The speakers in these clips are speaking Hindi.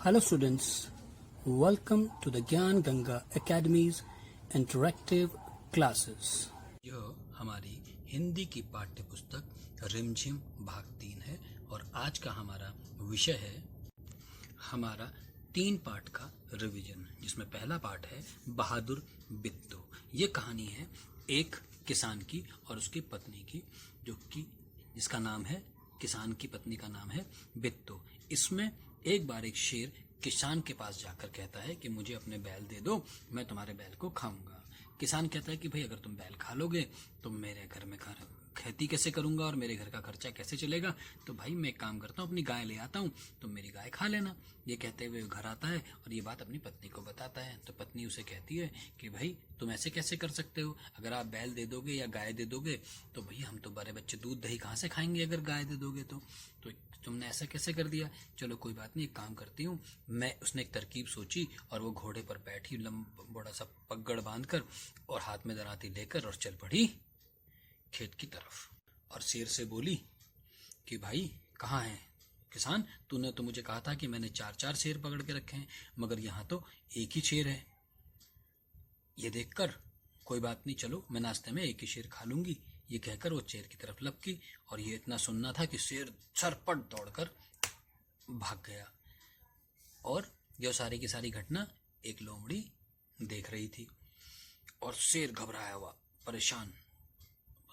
Hello students, welcome to the ज्ञान गंगा Academy's interactive classes. यह हमारी हिंदी की पाठ्य पुस्तक रिमझिम भाग 3 है और आज का हमारा विषय है हमारा 3 पार्ट का रिवीजन, जिसमें पहला पार्ट है बहादुर बिट्टो। ये कहानी है एक किसान की और उसकी पत्नी की, जो कि जिसका नाम है, किसान की पत्नी का नाम है बिट्टो। इसमें एक बार एक शेर किसान के पास जाकर कहता है कि मुझे अपने बैल दे दो, मैं तुम्हारे बैल को खाऊंगा। किसान कहता है कि भाई अगर तुम बैल खा लोगे तो मेरे घर में खेती कैसे करूंगा और मेरे घर का खर्चा कैसे चलेगा, तो भाई मैं एक काम करता हूँ, अपनी गाय ले आता हूँ, तुम मेरी गाय खा लेना। ये कहते हुए घर आता है और ये बात अपनी पत्नी को बताता है। तो पत्नी उसे कहती है कि भाई तुम ऐसे कैसे कर सकते हो, अगर आप बैल दे दोगे या गाय दे दोगे तो भाई हम तो बड़े बच्चे दूध दही कहाँ से खाएंगे, अगर गाय दे दोगे तो तुमने ऐसा कैसे कर दिया। चलो कोई बात नहीं, एक काम करती हूँ मैं। उसने एक तरकीब सोची और वो घोड़े पर बैठी, बड़ा सा पगड़ बांधकर और हाथ में दराती लेकर और चल पड़ी खेत की तरफ। और शेर से बोली कि भाई कहाँ है किसान, तूने तो मुझे कहा था कि मैंने 4-4 शेर पकड़ के रखे हैं, मगर यहाँ तो एक ही शेर है। ये देखकर कोई बात नहीं, चलो मैं नाश्ते में एक ही शेर खा लूंगी। ये कहकर वो शेर की तरफ लपकी और ये इतना सुनना था कि शेर झरपट दौड़कर भाग गया। और जो सारी की सारी घटना एक लोमड़ी देख रही थी और शेर घबराया हुआ, परेशान।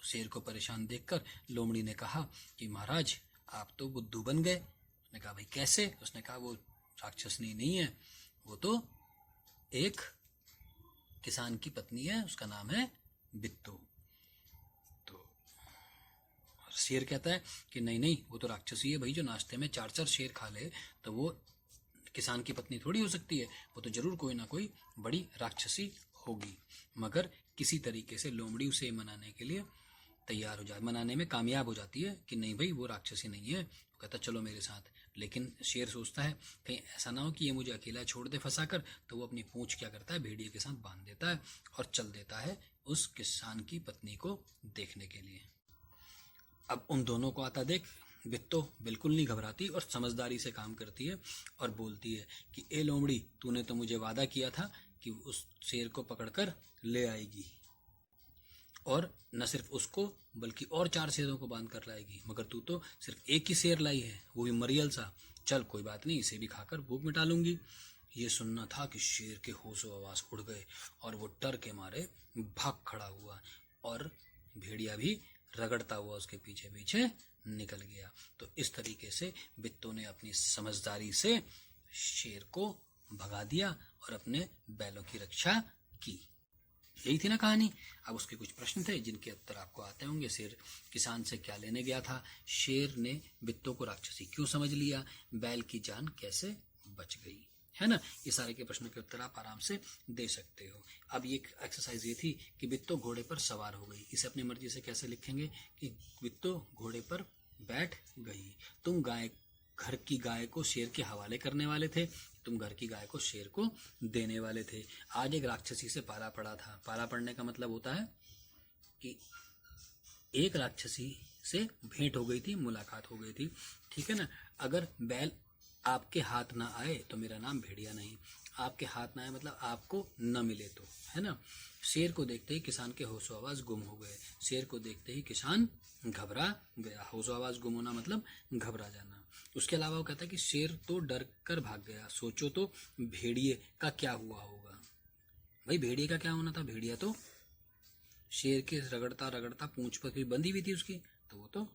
शेर को परेशान देखकर लोमड़ी ने कहा कि महाराज आप तो बुद्धू बन गए। उसने कहा भाई कैसे? उसने कहा वो राक्षसनी नहीं है, वो तो एक किसान की पत्नी है, उसका नाम है बिट्टो। तो शेर कहता है कि नहीं नहीं, वो तो राक्षसी है भाई, जो नाश्ते में 4-4 शेर खा ले तो वो किसान की पत्नी थोड़ी हो सकती है, वो तो जरूर कोई ना कोई बड़ी राक्षसी होगी। मगर किसी तरीके से लोमड़ी उसे मनाने के लिए तैयार हो जाए, मनाने में कामयाब हो जाती है कि नहीं भाई वो राक्षसी नहीं है। वो कहता चलो मेरे साथ। लेकिन शेर सोचता है कहीं ऐसा ना हो कि ये मुझे अकेला छोड़ दे फंसा कर, तो वो अपनी पूंछ क्या करता है, भेड़िए के साथ बांध देता है और चल देता है उस किसान की पत्नी को देखने के लिए। अब उन दोनों को आता देख बिट्टो बिल्कुल नहीं घबराती और समझदारी से काम करती है और बोलती है कि ए लोमड़ी, तूने तो मुझे वादा किया था कि उस शेर को पकड़कर ले आएगी और न सिर्फ उसको बल्कि और 4 शेरों को बांध कर लाएगी, मगर तू तो सिर्फ एक ही शेर लाई है, वो भी मरियल सा। चल कोई बात नहीं, इसे भी खाकर भूख मिटा लूंगी। ये सुनना था कि शेर के होशो आवाज उड़ गए और वो डर के मारे भाग खड़ा हुआ और भेड़िया भी रगड़ता हुआ उसके पीछे पीछे निकल गया। तो इस तरीके से बिट्टो ने अपनी समझदारी से शेर को भगा दिया और अपने बैलों की रक्षा की। यही थी ना कहानी। अब उसके कुछ प्रश्न थे जिनके उत्तर आपको आते होंगे। शेर किसान से क्या लेने गया था, शेर ने बिट्टो को राक्षसी क्यों समझ लिया, बैल की जान कैसे बच गई, है ना। ये सारे के प्रश्नों के उत्तर आप आराम से दे सकते हो। अब ये एक्सरसाइज ये थी कि बिट्टो घोड़े पर सवार हो गई। इसे अपनी मर्जी से कैसे लिखेंगे कि बिट्टो घोड़े पर बैठ गई। तुम घर की गाय को शेर के हवाले करने वाले थे, तुम घर की गाय को शेर को देने वाले थे। आज एक राक्षसी से पाला पड़ा था। पाला पड़ने का मतलब होता है कि एक राक्षसी से भेंट हो गई थी, मुलाकात हो गई थी, ठीक है ना। अगर बैल आपके हाथ ना आए तो मेरा नाम भेड़िया नहीं, आपके हाथ ना आए मतलब आपको न मिले तो, है ना। शेर को देखते ही किसान के होशो आवाज गुम हो गए। शेर को देखते ही किसान घबरा गया। होशो आवाज गुम होना मतलब घबरा जाना। उसके अलावा वो कहता है कि शेर तो डर कर भाग गया। सोचो तो भेड़िए का क्या हुआ होगा। भाई भेड़िए का क्या होना था, भेड़िया तो शेर के रगड़ता रगड़ता पूंछ पर बंधी हुई थी उसकी, तो वो तो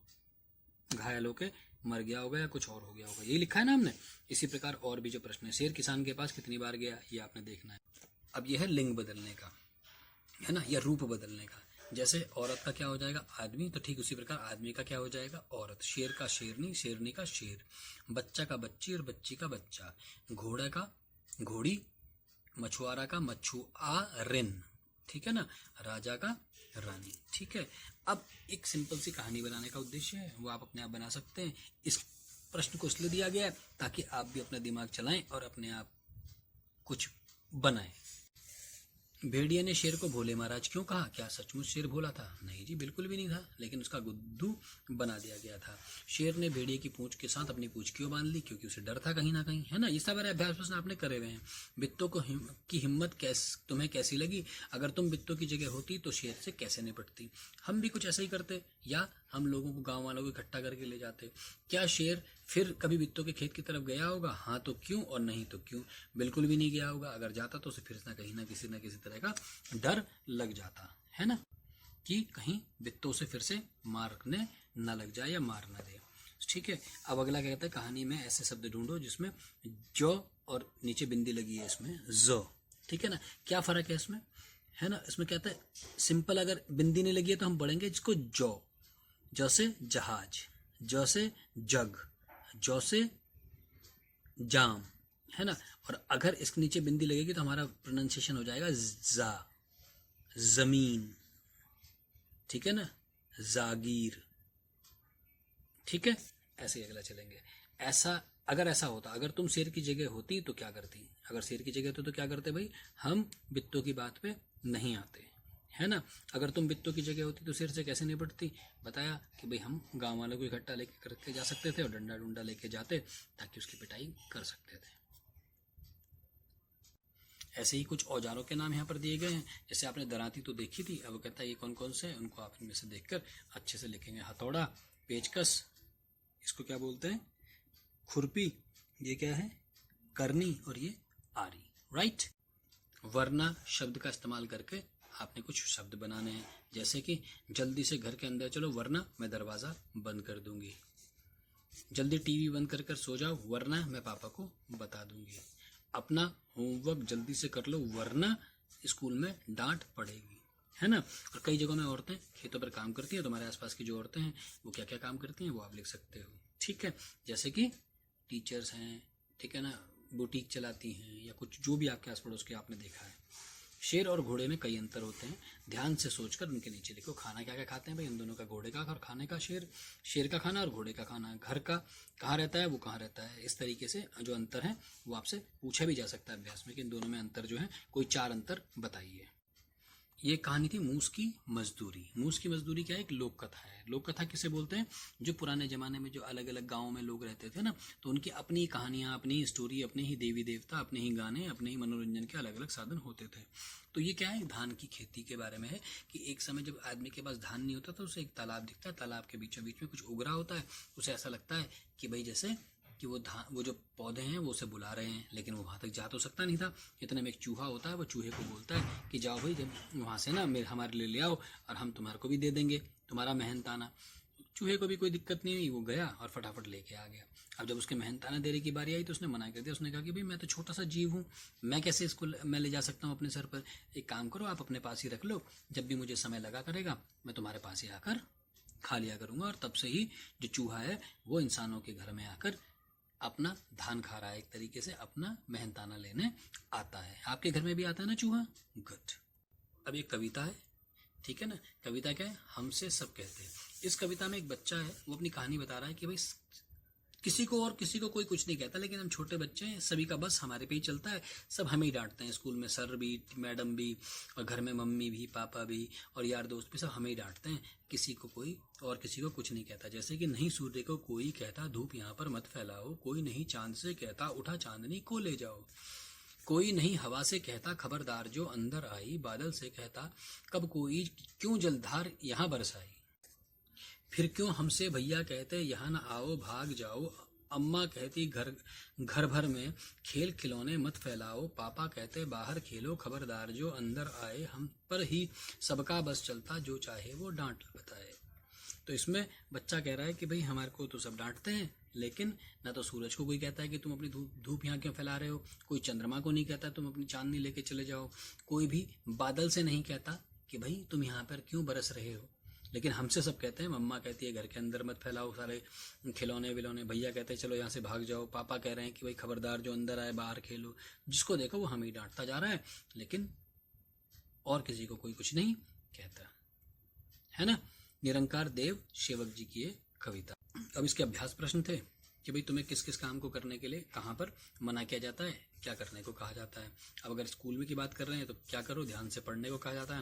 घायल होके मर गया होगा या कुछ और हो गया होगा। यही लिखा है ना हमने। इसी प्रकार और भी जो प्रश्न है, शेर किसान के पास कितनी बार गया ये आपने देखना है। अब यह है लिंग बदलने का, है ना, या रूप बदलने का। जैसे औरत का क्या हो जाएगा, आदमी, तो ठीक उसी प्रकार आदमी का क्या हो जाएगा, औरत। शेर का शेरनी, शेरनी का शेर। बच्चा का बच्ची और बच्ची का बच्चा। घोड़ा का घोड़ी, मछुआरा का मछुआरिन, ठीक है ना। राजा का रानी, ठीक है। अब एक सिंपल सी कहानी बनाने का उद्देश्य है, वो आप अपने आप बना सकते हैं। इस प्रश्न को इसलिए दिया गया है ताकि आप भी अपना दिमाग चलाएं और अपने आप कुछ बनाएं। भेड़िए ने शेर को भोले महाराज क्यों कहा? क्या सचमुच शेर भोला था? नहीं जी, बिल्कुल भी नहीं था, लेकिन उसका गुद्दू बना दिया गया था। शेर ने भेड़िए की पूंछ के साथ अपनी पूंछ क्यों बांध ली? क्योंकि उसे डर था कहीं ना कहीं, है ना। ये सब अभ्यास प्रश्न आपने करे हुए हैं। बित्तों की हिम्मत तुम्हें कैसी लगी? अगर तुम बित्तों की जगह होती तो शेर से कैसे निपटती? हम भी कुछ ऐसा ही करते, या हम लोगों को, गाँव वालों को इकट्ठा करके ले जाते। क्या शेर फिर कभी बित्तों के खेत की तरफ गया होगा? हाँ तो क्यों, और नहीं तो क्यों? बिल्कुल भी नहीं गया होगा। अगर जाता तो उसे फिर कहीं ना किसी तरह का डर लग जाता, है ना, कि कहीं बित्तों से फिर से मारने न लग जाए या मार न दे। ठीक है, अब अगला क्या कहता है, कहानी में ऐसे शब्द ढूंढो जिसमें जो और नीचे बिंदी लगी है, इसमें जो। ठीक है ना, क्या फर्क है इसमें, है ना। इसमें कहता है सिंपल, अगर बिंदी नहीं लगी है तो हम पढ़ेंगे जिसको जो से जहाज, जो से जग, जो से जाम, है ना। और अगर इसके नीचे बिंदी लगेगी तो हमारा प्रोनाउंसिएशन हो जाएगा जा, जमीन। ठीक है ना, जागीर। ठीक है, ऐसे ही अगला चलेंगे। ऐसा, अगर ऐसा होता, अगर तुम शेर की जगह होती तो क्या करती? अगर शेर की जगह होती तो क्या करते भाई? हम बित्तों की बात पे नहीं आते, है ना। अगर तुम बित्तों की जगह होती तो शेर से कैसे निपटती? बताया कि भाई हम गांव वालों को इकट्ठा लेके करके जा सकते थे और डंडा डुंडा लेके जाते ताकि उसकी पिटाई कर सकते थे। ऐसे ही कुछ औजारों के नाम यहाँ पर दिए गए हैं। जैसे आपने दराती तो देखी थी, अब कहता है ये कौन कौन से हैं, उनको आप इनमें से देखकर अच्छे से लिखेंगे। हथौड़ा, पेचकस, इसको क्या बोलते हैं, खुरपी, ये क्या है, करनी, और ये आरी। राइट। वरना शब्द का इस्तेमाल करके आपने कुछ शब्द बनाने हैं, जैसे कि जल्दी से घर के अंदर चलो वरना मैं दरवाजा बंद कर दूंगी। जल्दी टीवी बंद कर कर सो जाओ वरना मैं पापा को बता दूंगी। अपना होमवर्क जल्दी से कर लो वरना स्कूल में डांट पड़ेगी, है ना। और कई जगहों में औरतें खेतों पर काम करती हैं, तो हमारे आसपास की जो औरतें हैं वो क्या क्या काम करती हैं वो आप लिख सकते हो। ठीक है, जैसे कि टीचर्स हैं, ठीक है ना, बुटीक चलाती हैं, या कुछ जो भी आपके आस पड़ोस के आपने देखा है। शेर और घोड़े में कई अंतर होते हैं, ध्यान से सोचकर उनके नीचे लिखो। खाना क्या क्या खाते हैं भाई इन दोनों का, घोड़े का और खाने का शेर का खाना और घोड़े का खाना। घर का कहाँ रहता है, वो कहाँ रहता है। इस तरीके से जो अंतर है वो आपसे पूछा भी जा सकता है अभ्यास में कि इन दोनों में अंतर जो है, कोई 4 अंतर बताइए। ये कहानी थी मूस की मजदूरी। मूस की मजदूरी क्या है, एक लोक कथा है। लोक कथा किसे बोलते हैं? जो पुराने जमाने में जो अलग अलग गाँव में लोग रहते थे ना, तो उनकी अपनी कहानियां, अपनी स्टोरी, अपने ही देवी देवता, अपने ही गाने, अपने ही मनोरंजन के अलग अलग साधन होते थे। तो ये क्या है, धान की खेती के बारे में है कि एक समय जब आदमी के पास धान नहीं होता तो उसे एक तालाब दिखता है, तालाब के बीचों बीच में कुछ उग रहा होता है। उसे ऐसा लगता है कि भाई जैसे कि वो जो पौधे हैं वो उसे बुला रहे हैं, लेकिन वो वहां तक जा तो सकता नहीं था। इतने में एक चूहा होता है, वो चूहे को बोलता है कि जाओ भाई, जब वहां से ना हमारे लिए ले आओ और हम तुम्हारे को भी दे देंगे तुम्हारा मेहनताना। चूहे को भी कोई दिक्कत नहीं हुई, वो गया और फटाफट लेके आ गया। अब जब उसके मेहनताना देने की बारी आई तो उसने मना कर दिया। उसने कहा कि भाई मैं तो छोटा सा जीव हूँ, मैं कैसे इसको मैं ले जा सकता हूँ अपने सर पर। एक काम करो, आप अपने पास ही रख लो, जब भी मुझे समय लगा करेगा मैं तुम्हारे पास ही आकर खा लिया करूंगा। और तब से ही जो चूहा है वो इंसानों के घर में आकर अपना धान खा रहा है, एक तरीके से अपना मेहनताना लेने आता है। आपके घर में भी आता है ना चूहा? गुड। अब ये कविता है, ठीक है ना। कविता क्या है, हमसे सब कहते हैं। इस कविता में एक बच्चा है, वो अपनी कहानी बता रहा है कि भाई किसी को कोई कुछ नहीं कहता, लेकिन हम छोटे बच्चे हैं, सभी का बस हमारे पे ही चलता है। सब हमें ही डांटते हैं, स्कूल में सर भी, मैडम भी, और घर में मम्मी भी, पापा भी, और यार दोस्त भी, सब हमें ही डांटते हैं। किसी को कोई और किसी को कुछ नहीं कहता। जैसे कि नहीं सूर्य को कोई कहता धूप यहाँ पर मत फैलाओ, कोई नहीं चांद से कहता उठा चांदनी को ले जाओ, कोई नहीं हवा से कहता खबरदार जो अंदर आई, बादल से कहता कब कोई क्यों जलधार यहाँ बरसाई, फिर क्यों हमसे भैया कहते यहाँ न आओ भाग जाओ, अम्मा कहती घर भर में खेल खिलौने मत फैलाओ, पापा कहते बाहर खेलो खबरदार जो अंदर आए, हम पर ही सबका बस चलता जो चाहे वो डांट बताए। तो इसमें बच्चा कह रहा है कि भाई हमारे को तो सब डांटते हैं, लेकिन ना तो सूरज को कोई कहता है कि तुम अपनी धूप यहाँ क्यों फैला रहे हो, कोई चंद्रमा को नहीं कहता तुम अपनी चांदनी लेके चले जाओ, कोई भी बादल से नहीं कहता कि भाई तुम यहाँ पर क्यों बरस रहे हो। लेकिन हमसे सब कहते हैं, मम्मा कहती है घर के अंदर मत फैलाओ सारे खिलौने विलौने, भैया कहते हैं चलो यहाँ से भाग जाओ, पापा कह रहे हैं कि भाई खबरदार जो अंदर आए बाहर खेलो। जिसको देखो वो हमें ही डांटता जा रहा है, लेकिन और किसी को कोई कुछ नहीं कहता, है ना। निरंकार देव सेवक जी की ये कविता। अब इसके अभ्यास प्रश्न थे, कि भाई तुम्हें किस किस काम को करने के लिए कहाँ पर मना किया जाता है, क्या करने को कहा जाता है। अब अगर स्कूल में की बात कर रहे हैं तो क्या करो, ध्यान से पढ़ने को कहा जाता है,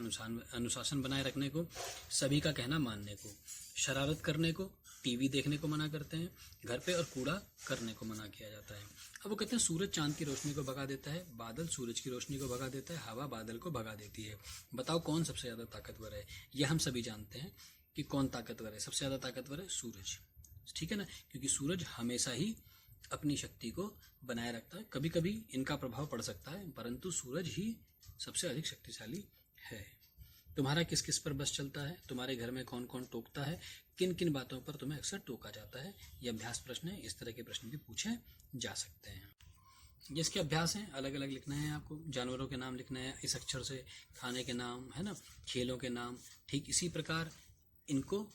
अनुशासन बनाए रखने को, सभी का कहना मानने को, शरारत करने को, टीवी देखने को मना करते हैं घर पे, और कूड़ा करने को मना किया जाता है। अब वो कहते हैं सूरज चांद की रोशनी को भगा देता है, बादल सूरज की रोशनी को भगा देता है, हवा बादल को भगा देती है। बताओ कौन सबसे ज्यादा ताकतवर है। यह हम सभी जानते हैं कि कौन ताकतवर है, सबसे ज्यादा ताकतवर है सूरज, ठीक है ना, क्योंकि सूरज हमेशा ही अपनी शक्ति को बनाए रखता है। कभी कभी इनका प्रभाव पड़ सकता है, परंतु सूरज ही सबसे अधिक शक्तिशाली है। तुम्हारा किस किस पर बस चलता है, तुम्हारे घर में कौन कौन टोकता है, किन किन बातों पर तुम्हें अक्सर टोका जाता है। ये अभ्यास प्रश्न है, इस तरह के प्रश्न भी पूछे जा सकते हैं। जिसके अभ्यास हैं अलग अलग लिखना है आपको, जानवरों के नाम लिखना है इस अक्षर से, खाने के नाम है ना, खेलों के नाम, ठीक इसी प्रकार इनको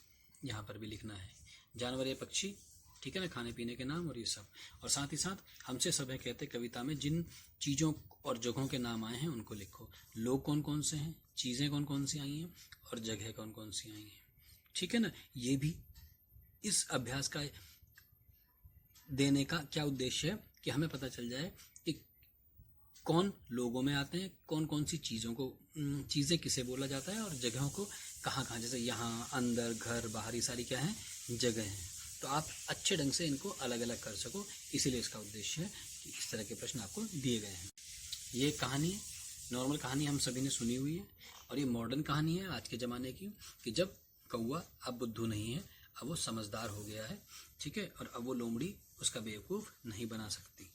यहाँ पर भी लिखना है। जानवर या पक्षी, ठीक है ना, खाने पीने के नाम और ये सब। और साथ ही साथ हमसे सब है कहते कविता में जिन चीजों और जगहों के नाम आए हैं उनको लिखो। लोग कौन कौन से हैं, चीजें कौन कौन सी आई हैं और जगह कौन कौन सी आई हैं, ठीक है ना। ये भी इस अभ्यास का देने का क्या उद्देश्य है कि हमें पता चल जाए कि कौन लोगों में आते हैं, कौन कौन सी चीजों को, चीजें किसे बोला जाता है, और जगहों को कहाँ कहाँ, जैसे यहाँ, अंदर, घर, बाहर, ये सारी क्या है, जगह हैं। तो आप अच्छे ढंग से इनको अलग अलग कर सको, इसीलिए इसका उद्देश्य है कि इस तरह के प्रश्न आपको दिए गए हैं। ये कहानी है, नॉर्मल कहानी हम सभी ने सुनी हुई है, और ये मॉडर्न कहानी है आज के ज़माने की, कि जब कौवा अब बुद्धू नहीं है, अब वो समझदार हो गया है, ठीक है, और अब वो लोमड़ी उसका बेवकूफ़ नहीं बना सकती,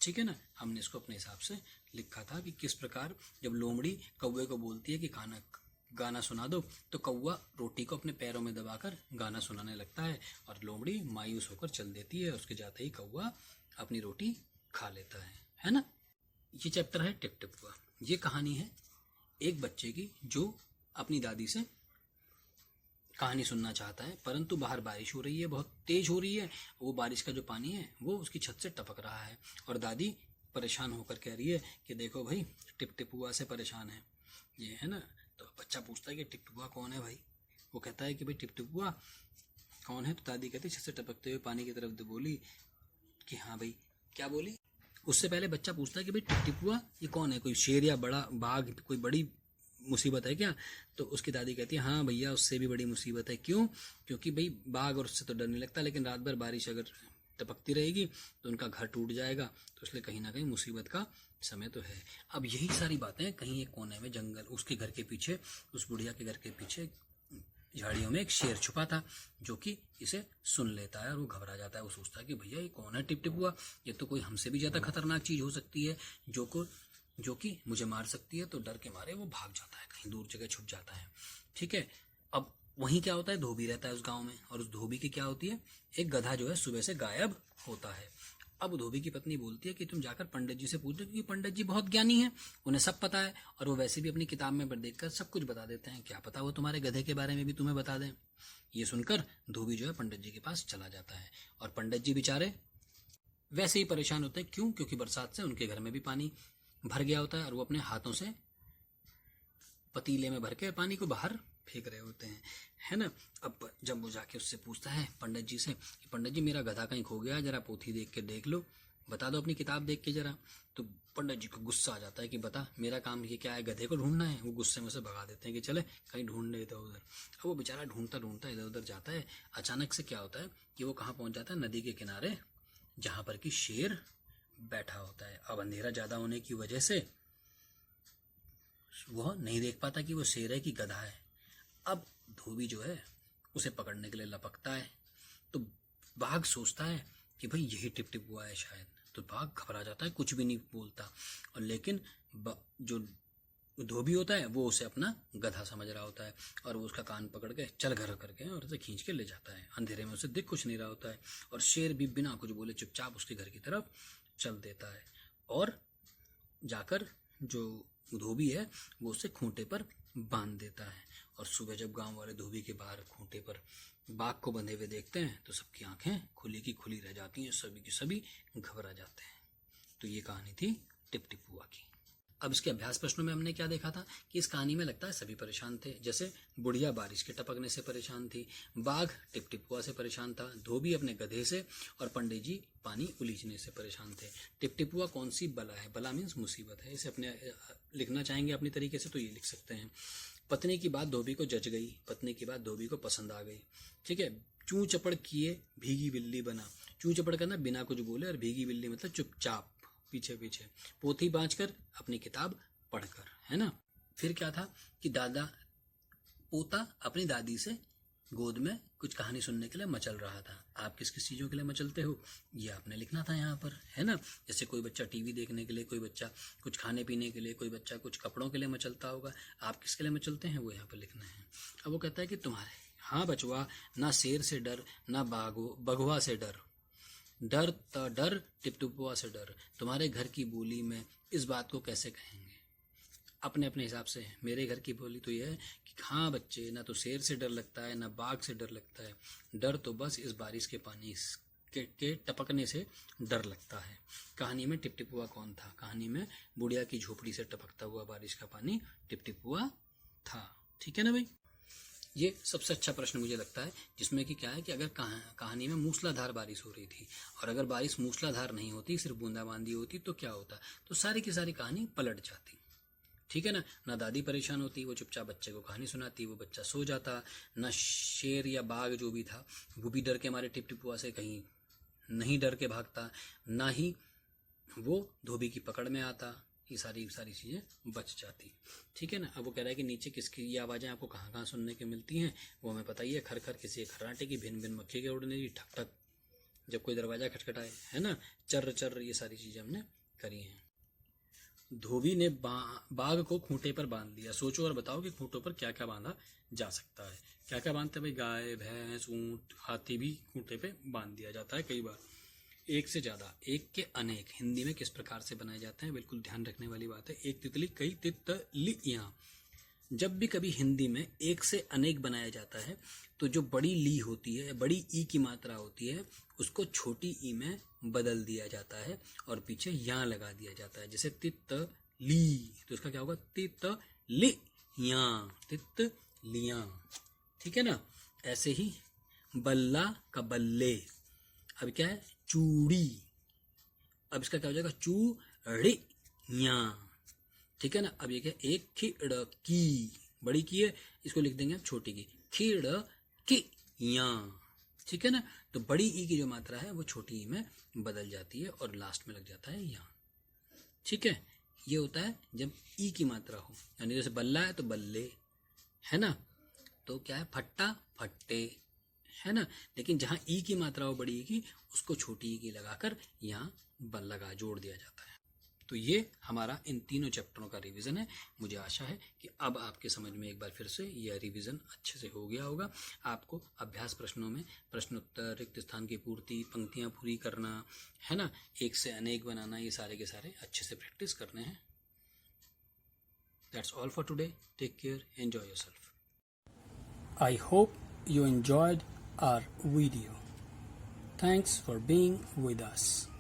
ठीक है ना। हमने इसको अपने हिसाब से लिखा था कि किस प्रकार जब लोमड़ी कौवे को बोलती है कि गाना सुना दो, तो कौवा रोटी को अपने पैरों में दबाकर गाना सुनाने लगता है, और लोमड़ी मायूस होकर चल देती है, उसके जाते ही कौवा अपनी रोटी खा लेता है ना। ये चैप्टर है टिप टिपुआ। ये कहानी है एक बच्चे की जो अपनी दादी से कहानी सुनना चाहता है, परंतु बाहर बारिश हो रही है, बहुत तेज हो रही है, वो बारिश का जो पानी है वो उसकी छत से टपक रहा है, और दादी परेशान होकर कह रही है कि देखो भाई टिप टिपुआ से परेशान है ये, है ना। तो बच्चा पूछता है कि टिप टिपुआ कौन है भाई। वो कहता है कि भाई टिप टिपुआ कौन है। तो दादी कहती छत से टपकते हुए पानी की तरफ बोली कि हाँ भाई, क्या बोली। उससे पहले बच्चा पूछता है कि भाई टिप टिपुआ ये कौन है, कोई शेर या बड़ा बाघ, कोई बड़ी मुसीबत है क्या। तो उसकी दादी कहती है हाँ भैया, उससे भी बड़ी मुसीबत है। क्यों? क्योंकि भाई बाघ और उससे तो डर नहीं लगता, लेकिन रात भर बारिश अगर टपकती रहेगी तो उनका घर टूट जाएगा, तो इसलिए कहीं ना कहीं मुसीबत का समय तो है। अब यही सारी बातें कहीं एक कोने में जंगल, उसके घर के पीछे, उस बुढ़िया के घर के पीछे झाड़ियों में एक शेर छुपा था, जो कि इसे सुन लेता है और वो घबरा जाता है। वो सोचता है कि भैया ये कौन है टिप टिपुआ, ये तो कोई हमसे भी ज्यादा खतरनाक चीज हो सकती है, जो कि मुझे मार सकती है। तो डर के मारे वो भाग जाता है, कहीं दूर जगह छुप जाता है, ठीक है। अब वहीं क्या होता है, धोबी रहता है उस गांव में, और उस धोबी की क्या होती है, एक गधा जो है सुबह से गायब होता है। अब धोबी की पत्नी बोलती है कि तुम जाकर पंडित जी से पूछ लो, क्योंकि पंडित जी बहुत ज्ञानी हैं, उन्हें सब पता है, और वो वैसे भी अपनी किताब में देखकर सब कुछ बता देते हैं। क्या पता वो तुम्हारे गधे के बारे में भी तुम्हें बता दें। ये सुनकर धोबी जो है पंडित जी के पास चला जाता है, और पंडित जी बेचारे वैसे ही परेशान होते हैं। क्यों? क्योंकि बरसात से उनके घर में भी पानी भर गया होता है, और वो अपने हाथों से पतीले में भर के पानी को बाहर फेंक रहे होते हैं, है ना। अब जब वो जाके उससे पूछता है पंडित जी से कि पंडित जी मेरा गधा कहीं खो गया, जरा पोथी देख के देख लो, बता दो अपनी किताब देख के जरा। तो पंडित जी को गुस्सा आ जाता है कि बता, मेरा काम ये क्या है, गधे को ढूंढना है। वो गुस्से में से भगा देते हैं कि चले कहीं ढूंढ ले इधर उधर। अब वो बेचारा ढूंढता ढूंढता इधर उधर जाता है। अचानक से क्या होता है कि वो कहाँ पहुंच जाता है, नदी के किनारे, जहां पर कि शेर बैठा होता है। अब अंधेरा ज्यादा होने की वजह से वह नहीं देख पाता कि वो शेर है कि गधा है। अब धोबी जो है उसे पकड़ने के लिए लपकता है, तो बाघ सोचता है कि भाई यही टिप टिपुआ है शायद। तो बाघ घबरा जाता है, कुछ भी नहीं बोलता, और लेकिन जो धोबी होता है वो उसे अपना गधा समझ रहा होता है, और वो उसका कान पकड़ के चल घर करके और उसे खींच के ले जाता है। अंधेरे में उसे दिख कुछ नहीं रहा होता है, और शेर भी बिना कुछ बोले चुपचाप उसके घर की तरफ चल देता है, और जाकर जो धोबी है वो उसे खूंटे पर बांध देता है। और सुबह जब गांव वाले धोबी के बाहर खूंटे पर बाघ को बंधे हुए देखते हैं तो सबकी आंखें खुली की खुली रह जाती हैं, सभी की सभी घबरा जाते हैं। तो ये कहानी थी टिप टिपुआ की। अब इसके अभ्यास प्रश्नों में हमने क्या देखा था कि इस कहानी में लगता है सभी परेशान थे। जैसे बुढ़िया बारिश के टपकने से परेशान थी, बाघ टिपटिपुआ से परेशान था, धोबी अपने गधे से, और पंडित जी पानी उलीचने से परेशान थे। टिपटिपुआ कौन सी बला है? बला मीन्स मुसीबत है। इसे अपने लिखना चाहेंगे अपनी तरीके से तो ये लिख सकते हैं। पत्नी की बात धोबी को जच गई, पत्नी की बात धोबी को पसंद आ गई। ठीक है। चूं चपड़ किए भीगी बिल्ली बना। चूं चपड़ करना बिना कुछ बोले, और भीगी बिल्ली मतलब चुपचाप पीछे पीछे। पोथी बांचकर अपनी किताब पढ़कर, है ना। फिर क्या था कि दादा पोता अपनी दादी से गोद में कुछ कहानी सुनने के लिए मचल रहा था। आप किस किस चीजों के लिए मचलते हो ये आपने लिखना था यहाँ पर, है ना। जैसे कोई बच्चा टीवी देखने के लिए, कोई बच्चा कुछ खाने पीने के लिए, कोई बच्चा कुछ कपड़ों के लिए मचलता होगा। आप किसके लिए मचलते हैं वो यहाँ पर लिखना है। अब वो कहता है कि तुम्हारे, हाँ बचवा, ना शेर से डर, ना बघवा से डर, डर टिपटिपुआ से डर। तुम्हारे घर की बोली में इस बात को कैसे कहेंगे? अपने अपने हिसाब से। मेरे घर की बोली तो यह है कि हाँ बच्चे, ना तो शेर से डर लगता है, ना बाघ से डर लगता है, डर तो बस इस बारिश के पानी के टपकने से डर लगता है। कहानी में टिपटिपुआ कौन था? कहानी में बुढ़िया की झोपड़ी से टपकता हुआ बारिश का पानी टिपटिपुआ था। ठीक है ना भाई। ये सबसे अच्छा प्रश्न मुझे लगता है, जिसमें कि क्या है कि अगर कहानी में मूसलाधार बारिश हो रही थी और अगर बारिश मूसलाधार नहीं होती, सिर्फ बूंदाबांदी होती, तो क्या होता? तो सारी की सारी कहानी पलट जाती। ठीक है ना। ना दादी परेशान होती, वो चुपचाप बच्चे को कहानी सुनाती, वो बच्चा सो जाता। ना शेर या बाघ जो भी था वो भी डर के मारे टिपटिपुआ से कहीं नहीं डर के भागता, ना ही वो धोबी की पकड़ में आता। ये सारी चीजें बच जाती। ठीक है ना। अब वो कह रहा है कि नीचे किसकी ये आवाजें आपको कहाँ कहाँ सुनने के मिलती हैं, वो हमें पता ही है। खर खर किसी खर्राटे की, भिन भिन मक्खी के उड़ने की, ठक ठक जब कोई दरवाजा खटखटाए, है ना, चर्र चर्र, ये सारी चीजें हमने करी हैं। धोबी ने बाघ को खूंटे पर बांध दिया। सोचो और बताओ कि खूंटों पर क्या क्या बांधा जा सकता है। क्या क्या बांधते हैं भाई? गाय, भैंस, ऊंट, हाथी भी खूंटे पे बांध दिया जाता है कई बार। एक से ज्यादा, एक के अनेक हिंदी में किस प्रकार से बनाए जाते हैं? बिल्कुल ध्यान रखने वाली बात है। एक तितली, कई तितलियां। जब भी कभी हिंदी में एक से अनेक बनाया जाता है तो जो बड़ी ली होती है, बड़ी ई की मात्रा होती है, उसको छोटी ई में बदल दिया जाता है और पीछे या लगा दिया जाता है। जैसे तितली, तो उसका क्या होगा? तितलियां, तितलियां। ठीक है ना। ऐसे ही बल्ला का बल्ले। अब क्या है? चूड़ी। अब इसका क्या हो जाएगा? चूड़ियां। ठीक है ना। अब ये क्या? एक खिड़की, बड़ी की है, इसको लिख देंगे हम छोटी की, खिड़कियां। ठीक है ना। तो बड़ी ई की जो मात्रा है वो छोटी ई में बदल जाती है और लास्ट में लग जाता है यहाँ। ठीक है। ये होता है जब ई की मात्रा हो, यानी जैसे बल्ला है तो बल्ले, है ना। तो क्या है? फट्टा, फट्टे, है ना। लेकिन जहां ई की मात्रा हो बड़ी ई की, उसको छोटी ई की लगाकर यहाँ बल लगा जोड़ दिया जाता है। तो ये हमारा इन तीनों चैप्टरों का रिवीजन है। मुझे आशा है कि अब आपके समझ में एक बार फिर से यह रिवीजन अच्छे से हो गया होगा। आपको अभ्यास प्रश्नों में प्रश्नोत्तर, रिक्त स्थान की पूर्ति, पंक्तियां पूरी करना, है ना, एक से अनेक बनाना, ये सारे के सारे अच्छे से प्रैक्टिस करने हैं। That's all for today. Take care. Enjoy yourself. I hope you enjoyed our video. Thanks for being with us.